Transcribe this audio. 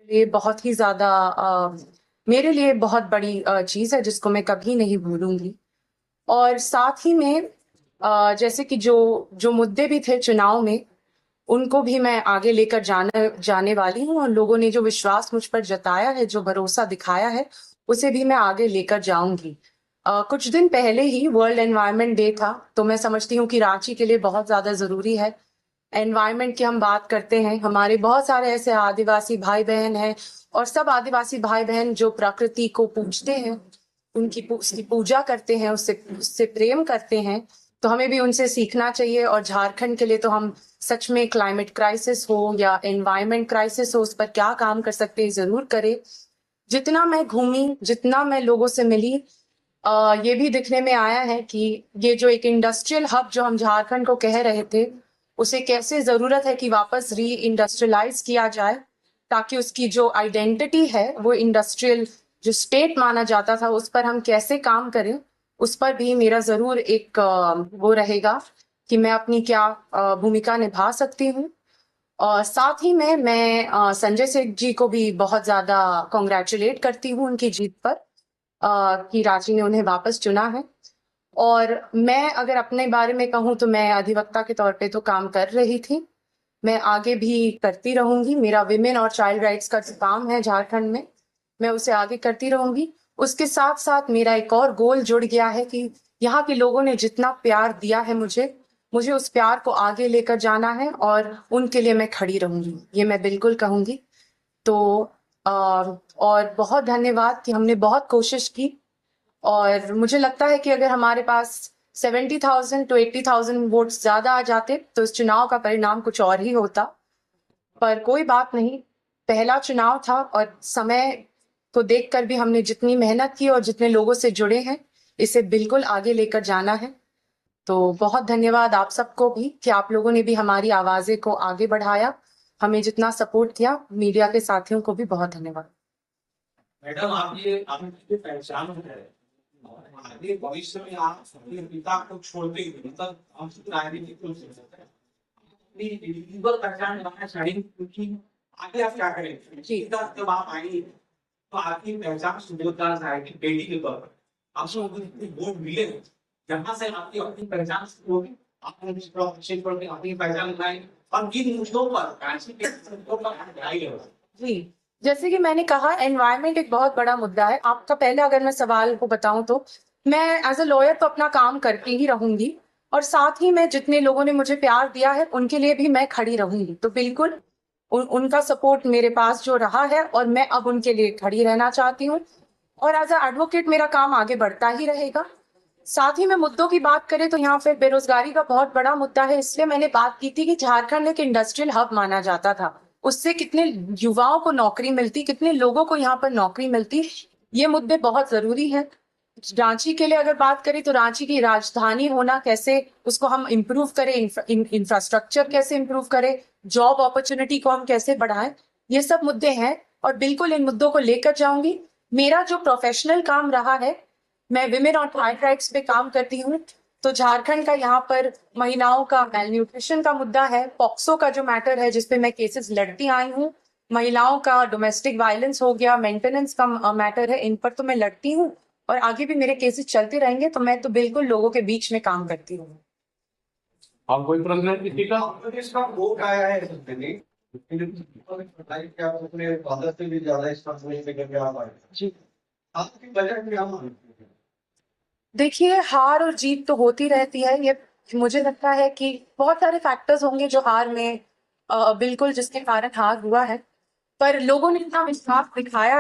ये बहुत ही ज़्यादा मेरे लिए बहुत बड़ी चीज़ है जिसको मैं कभी नहीं भूलूँगी। और साथ ही में जैसे कि जो जो मुद्दे भी थे चुनाव में, उनको भी मैं आगे लेकर जाने जाने वाली हूँ और लोगों ने जो विश्वास मुझ पर जताया है, जो भरोसा दिखाया है, उसे भी मैं आगे लेकर जाऊँगी। कुछ दिन पहले ही वर्ल्ड एनवायरनमेंट डे था, तो मैं समझती हूँ कि रांची के लिए बहुत ज़्यादा ज़रूरी है। एनवायरनमेंट की हम बात करते हैं, हमारे बहुत सारे ऐसे आदिवासी भाई-बहन हैं और सब आदिवासी भाई-बहन जो प्रकृति को पूजते हैं, उसकी पूजा करते हैं, उससे उससे प्रेम करते हैं, तो हमें भी उनसे सीखना चाहिए। और झारखंड के लिए तो हम सच में क्लाइमेट क्राइसिस हो या एनवायरनमेंट क्राइसिस हो, उस पर क्या काम कर सकते हैं, ज़रूर करें। जितना मैं घूमी, जितना मैं लोगों से मिली, ये भी दिखने में आया है कि ये जो एक इंडस्ट्रियल हब जो हम झारखंड को कह रहे थे, उसे कैसे ज़रूरत है कि वापस री-इंडस्ट्रियलाइज़ किया जाए, ताकि उसकी जो आइडेंटिटी है, वो इंडस्ट्रियल जो स्टेट माना जाता था, उस पर हम कैसे काम करें, उस पर भी मेरा ज़रूर एक वो रहेगा कि मैं अपनी क्या भूमिका निभा सकती हूँ। और साथ ही में मैं संजय सेठ जी को भी बहुत ज़्यादा कांग्रेचुलेट करती हूँ उनकी जीत पर, कि रांची ने उन्हें वापस चुना है। और मैं अगर अपने बारे में कहूँ तो मैं अधिवक्ता के तौर पे तो काम कर रही थी। मैं आगे भी करती रहूँगी। मेरा विमेन और चाइल्ड राइट्स का जो काम है झारखंड में, मैं उसे आगे करती रहूँगी। उसके साथ-साथ मेरा एक और गोल जुड़ गया है कि यहाँ के लोगों ने जितना प्यार दिया है मुझे उस प्यार को आगे लेकर जाना है और उनके लिए मैं खड़ी रहूँगी। ये मैं बिल्कुल कहूँगी। तो अ, और बहुत धन्यवाद कि हमने बहुत कोशिश की और मुझे लगता है कि अगर हमारे पास 70,000 टू 80,000 वोट्स ज़्यादा आ जाते, तो इस चुनाव का परिणाम कुछ और ही होता। पर कोई बात नहीं, पहला चुनाव था और समय को देखकर भी हमने जितनी मेहनत की और जितने लोगों से जुड़े हैं, इसे बिल्कुल आगे लेकर जाना है। तो बहुत धन्यवाद आप सबको भी कि आप लोगों ने भी हमारी आवाज़ें को आगे बढ़ाया, हमें जितना सपोर्ट किया, मीडिया के साथियों को भी बहुत धन्यवाद। मैडम, आप ये आपकी पहचान है और आगे भविष्य में आप अपने पिता को छोड़ते ही मतलब हम राजनीति को सोच सकते हैं अपनी लीगल पहचान बनाना चाहिए, क्योंकि आगे आप क्या करेंगे जी। जब आप आएंगे तो आपकी पहचान सुबोधदार साहब की बेटी के तौर पर आपको इतनी वोट मिले, जहां से आपकी अपनी पहचान शुरू होगी। आपने अपनी पहचान बनाई और किन मुद्दों पर राजनीति के मुद्दों पर आप लड़ाई लड़ोगे। जी, जैसे कि मैंने कहा एनवायरनमेंट एक बहुत बड़ा मुद्दा है। आपका पहले अगर मैं सवाल को बताऊँ तो मैं एज़ अ लॉयर तो अपना काम करती ही रहूँगी और साथ ही में जितने लोगों ने मुझे प्यार दिया है, उनके लिए भी मैं खड़ी रहूँगी। तो बिल्कुल उनका सपोर्ट मेरे पास जो रहा है और मैं अब उनके लिए खड़ी रहना चाहती हूँ और एज़ अ एडवोकेट मेरा काम आगे बढ़ता ही रहेगा। साथ ही में मुद्दों की बात करें तो यहाँ पे बेरोजगारी का बहुत बड़ा मुद्दा है, इसलिए मैंने बात की थी कि झारखंड एक इंडस्ट्रियल हब माना जाता था। उससे कितने युवाओं को नौकरी मिलती, कितने लोगों को यहाँ पर नौकरी मिलती, ये मुद्दे बहुत ज़रूरी हैं। रांची के लिए अगर बात करें तो रांची की राजधानी होना कैसे उसको हम इम्प्रूव करें, इंफ्रास्ट्रक्चर कैसे इम्प्रूव करें, जॉब अपॉर्चुनिटी को हम कैसे बढ़ाएं, ये सब मुद्दे हैं और बिल्कुल इन मुद्दों को लेकर जाऊंगी। मेरा जो प्रोफेशनल काम रहा है, मैं विमेन और चाइल्ड राइट्स पे काम करती हूँ, तो झारखंड का यहाँ पर महिलाओं का मेल न्यूट्रिशन का मुद्दा है, पॉक्सो का जो मैटर है जिसपे मैं केसेस लड़ती आई हूँ, महिलाओं का डोमेस्टिक वायलेंस हो गया, मेंटेनेंस का मैटर है, इन पर तो मैं लड़ती हूँ और आगे भी मेरे केसेस चलते रहेंगे। तो मैं तो बिल्कुल लोगों के बीच में काम करती हूँ। और कोई प्रश्न किसी का? इसका वोट आया है दिल्ली, क्या अपने फादर से भी ज्यादा इसका समझ लेकर आप आए? जी, आपकी वजह क्या मानते हैं? देखिए हार और जीत तो होती रहती है। ये मुझे लगता है कि बहुत सारे फैक्टर्स होंगे जो हार में बिल्कुल जिसके कारण हार हुआ है, पर लोगों ने इतना विश्वास दिखाया